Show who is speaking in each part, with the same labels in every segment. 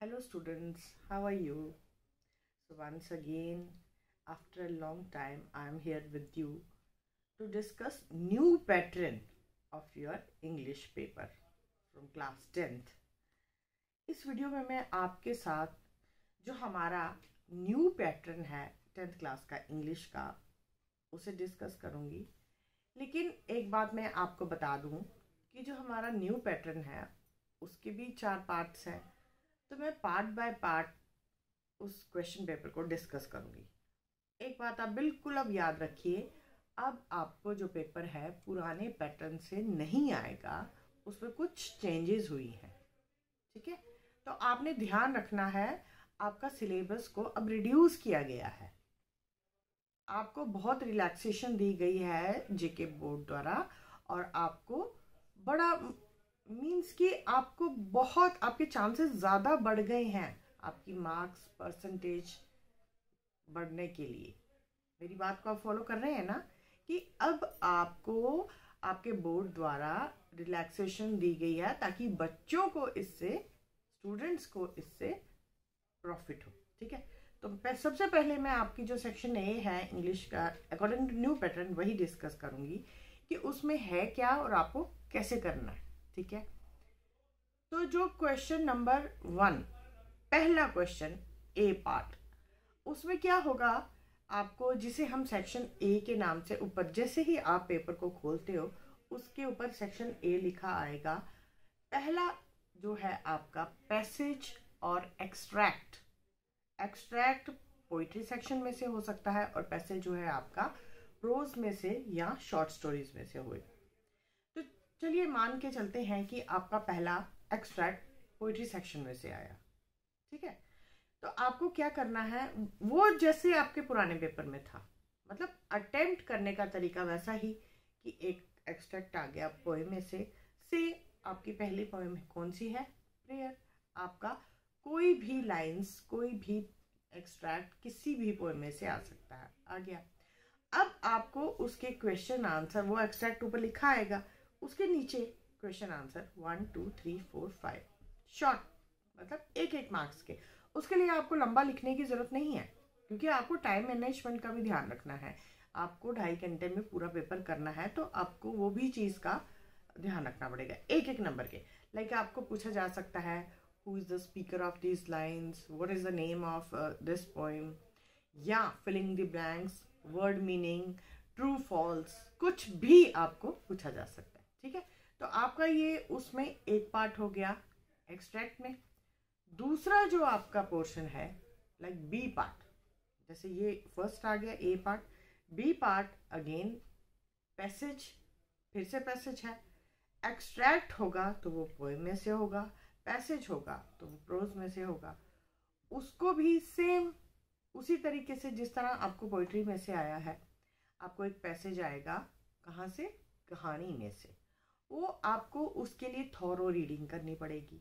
Speaker 1: Hello students, how are you? So once again, after a long time, I am here with you to discuss new pattern of your English paper from class 10th. इस video में मैं आपके साथ जो हमारा new pattern है 10th class का English का उसे डिस्कस करूँगी। लेकिन एक बात मैं आपको बता दूँ कि जो हमारा न्यू पैटर्न है उसके भी 4 पार्ट्स हैं, तो मैं पार्ट बाय पार्ट उस क्वेश्चन पेपर को डिस्कस करूँगी। एक बात आप बिल्कुल अब याद रखिए, अब आपको जो पेपर है पुराने पैटर्न से नहीं आएगा, उसमें कुछ चेंजेस हुई हैं। ठीक है, तो आपने ध्यान रखना है, आपका सिलेबस को अब रिड्यूस किया गया है, आपको बहुत रिलैक्सेशन दी गई है जेके बोर्ड द्वारा, और आपको बड़ा मीन्स कि आपको बहुत आपके चांसेस ज़्यादा बढ़ गए हैं आपकी मार्क्स परसेंटेज बढ़ने के लिए। मेरी बात को आप फॉलो कर रहे हैं ना, कि अब आपको आपके बोर्ड द्वारा रिलैक्सेशन दी गई है ताकि बच्चों को इससे, स्टूडेंट्स को इससे प्रॉफिट हो। ठीक है, तो सबसे पहले मैं आपकी जो सेक्शन ए है इंग्लिश का अकॉर्डिंग टू न्यू पैटर्न वही डिस्कस करूंगी कि उसमें है क्या और आपको कैसे करना है। ठीक है, तो जो क्वेश्चन नंबर 1, पहला क्वेश्चन ए पार्ट, उसमें क्या होगा, आपको जिसे हम सेक्शन ए के नाम से ऊपर जैसे ही आप पेपर को खोलते हो उसके ऊपर सेक्शन ए लिखा आएगा। पहला जो है आपका पैसेज और एक्सट्रैक्ट। एक्सट्रैक्ट पोइट्री सेक्शन में से हो सकता है और पैसेज जो है आपका प्रोज में से या शॉर्ट स्टोरीज में से हुए। तो चलिए मान के चलते हैं कि आपका पहला एक्सट्रैक्ट पोइट्री सेक्शन में से आया। ठीक है, तो आपको क्या करना है, वो जैसे आपके पुराने पेपर में था, मतलब अटेम्प्ट करने का तरीका वैसा ही कि एक एक्सट्रैक्ट आ गया पोएम में से आपकी पहली पोएम कौन सी है, प्रेयर। आपका कोई भी लाइंस, कोई भी एक्सट्रैक्ट किसी भी पोएम में से आ सकता है, आ गया। अब आपको उसके क्वेश्चन आंसर, वो एक्सट्रैक्ट ऊपर लिखा आएगा, उसके नीचे क्वेश्चन आंसर 1 2 3 4 5 शॉर्ट, मतलब एक एक मार्क्स के। उसके लिए आपको लंबा लिखने की ज़रूरत नहीं है, क्योंकि आपको टाइम मैनेजमेंट का भी ध्यान रखना है। आपको 2.5 घंटे में पूरा पेपर करना है, तो आपको वो भी चीज़ का ध्यान रखना पड़ेगा एक एक नंबर के। लाइक आपको पूछा जा सकता है, who is the speaker of this lines, what is the name of this poem, या filling the blanks, word meaning, true false, कुछ भी आपको पूछा जा सकता है। ठीक है, तो आपका ये उसमें एक पार्ट हो गया एक्सट्रैक्ट में। दूसरा जो आपका पोर्शन है लाइक बी पार्ट, जैसे ये फर्स्ट आ गया A part, B part again passage, फिर से पैसेज है। एक्सट्रैक्ट होगा तो वो पोएम में से होगा, पैसेज होगा तो वो प्रोज में से होगा। उसको भी सेम उसी तरीके से जिस तरह आपको पोइट्री में से आया है, आपको एक पैसेज आएगा, कहाँ से, कहानी में से। वो आपको उसके लिए थॉरो रीडिंग करनी पड़ेगी।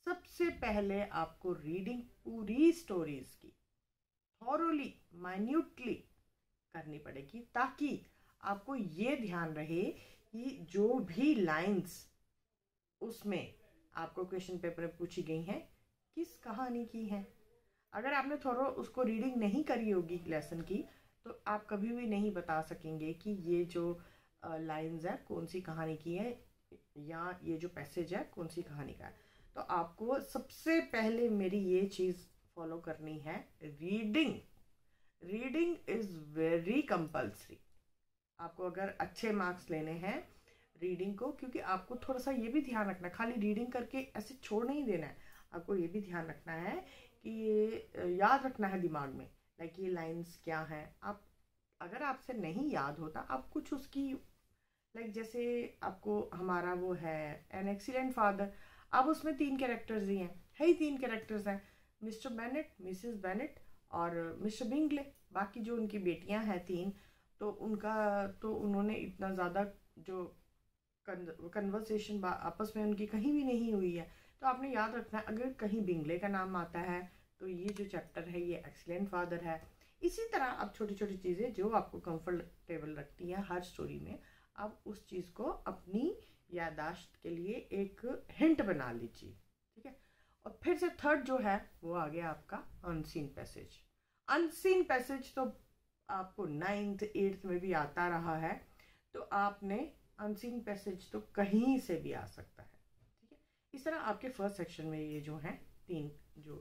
Speaker 1: सबसे पहले आपको रीडिंग पूरी स्टोरीज की थॉरोली माइन्यूटली करनी पड़ेगी, ताकि आपको ये ध्यान रहे कि जो भी लाइंस उसमें आपको क्वेश्चन पेपर में पूछी गई हैं किस कहानी की हैं। अगर आपने थोड़ा उसको रीडिंग नहीं करी होगी लेसन की, तो आप कभी भी नहीं बता सकेंगे कि ये जो लाइंस है कौन सी कहानी की है, या ये जो पैसेज है कौन सी कहानी का है। तो आपको सबसे पहले मेरी ये चीज़ फॉलो करनी है, reading. Reading is very compulsory. आपको अगर अच्छे मार्क्स लेने हैं रीडिंग को, क्योंकि आपको थोड़ा सा ये भी ध्यान रखना, खाली रीडिंग करके ऐसे छोड़ नहीं देना है, आपको ये भी ध्यान रखना है कि ये याद रखना है दिमाग में, लाइक ये लाइंस क्या हैं। आप अगर आपसे नहीं याद होता, आप कुछ उसकी लाइक जैसे आपको हमारा वो है एन एक्सीलेंट फादर, अब उसमें 3 कैरेक्टर्स ही हैं, है ही 3 कैरेक्टर्स हैं, मिस्टर बेनेट, मिसेस बेनेट और मिस्टर बिंगले। बाकी जो उनकी बेटियां हैं 3, तो उनका तो उन्होंने इतना ज़्यादा जो कन्वर्सेशन आपस में उनकी कहीं भी नहीं हुई है। तो आपने याद रखना है, अगर कहीं बिंगले का नाम आता है तो ये जो चैप्टर है ये एक्सीलेंट फादर है। इसी तरह आप छोटी छोटी चीज़ें जो आपको कंफर्टेबल रखती हैं हर स्टोरी में, आप उस चीज़ को अपनी यादाश्त के लिए एक हिंट बना लीजिए। ठीक है, और फिर से थर्ड जो है वो आ गया आपका अनसीन पैसेज। अनसीन पैसेज तो आपको 9th 8th में भी आता रहा है, तो आपने अनसीन पैसेज तो कहीं से भी आ सकता है, ठीक है। इस तरह आपके फर्स्ट सेक्शन में ये जो है 3 जो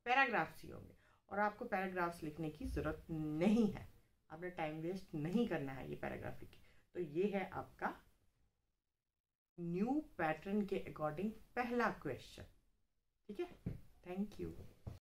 Speaker 1: पैराग्राफ्स ही होंगे, और आपको पैराग्राफ्स लिखने की ज़रूरत नहीं है, आपने टाइम वेस्ट नहीं करना है ये पैराग्राफ लिख के। तो ये है आपका न्यू पैटर्न के अकॉर्डिंग पहला क्वेश्चन, ठीक है। Thank you.